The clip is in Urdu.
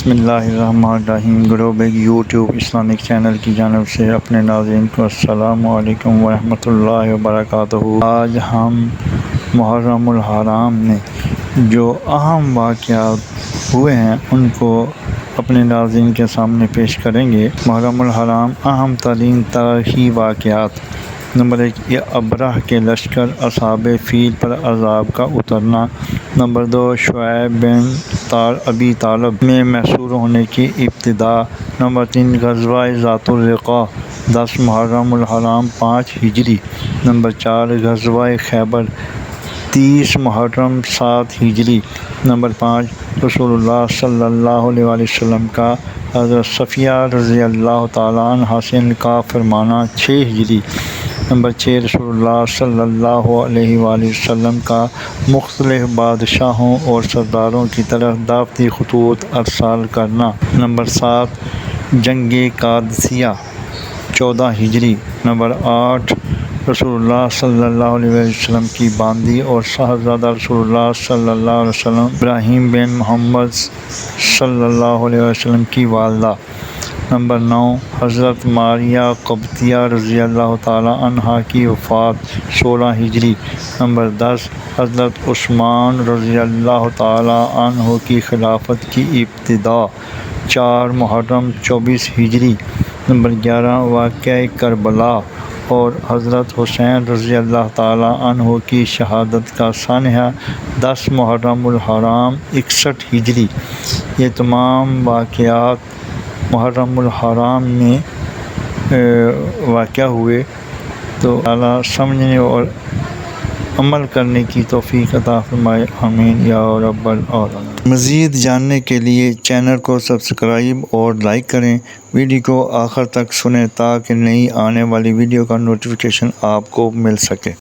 بسم اللہ الرحمن الرحیم۔ گروبیگ یوٹیوب اسلامک چینل کی جانب سے اپنے ناظرین کو السلام علیکم ورحمۃ اللہ وبرکاتہ۔ آج ہم محرم الحرام میں جو اہم واقعات ہوئے ہیں ان کو اپنے ناظرین کے سامنے پیش کریں گے۔ محرم الحرام اہم ترین تاریخی واقعات: نمبر 1، یہ ابرہ کے لشکر اصحاب فیل پر عذاب کا اترنا۔ نمبر 2، شعیب بن ابی طالب میں محصور ہونے کی ابتدا۔ نمبر 3، غزوہ ذات الرقاع 10 محرم الحرام 5 ہجری۔ نمبر 4، غزوہ خیبر 30 محرم 7 ہجری۔ نمبر 5، رسول اللہ صلی اللہ علیہ وسلم کا حضرت صفیہ رضی اللہ تعالیٰ عنہ سے نکاح فرمانا 6 ہجری۔ نمبر 6، رسول اللہ صلی اللہ علیہ وآلہ وسلم کا مختلف بادشاہوں اور سرداروں کی طرف دعوتی خطوط ارسال کرنا۔ نمبر 7، جنگ قادسیہ 14 ہجری۔ نمبر 8، رسول اللہ صلی اللہ علیہ وسلم کی باندی اور صاحبزادہ رسول اللہ صلی اللہ علیہ وسلم ابراہیم بن محمد صلی اللہ علیہ وسلم کی والدہ۔ نمبر 9، حضرت ماریہ قبطیہ رضی اللہ تعالیٰ عنہ کی وفات 16 ہجری۔ نمبر 10، حضرت عثمان رضی اللہ تعالیٰ عنہ کی خلافت کی ابتدا 4 محرم 24 ہجری۔ نمبر 11، واقعہ کربلا اور حضرت حسین رضی اللہ تعالیٰ عنہ کی شہادت کا سانحہ 10 محرم الحرام 61 ہجری۔ یہ تمام واقعات محرم الحرام میں واقع ہوئے، تو اللہ سمجھنے اور عمل کرنے کی توفیق عطا فرمائے، آمین یا رب العالمین۔ مزید جاننے کے لیے چینل کو سبسکرائب اور لائک کریں، ویڈیو کو آخر تک سنیں تاکہ نئی آنے والی ویڈیو کا نوٹیفیکیشن آپ کو مل سکے۔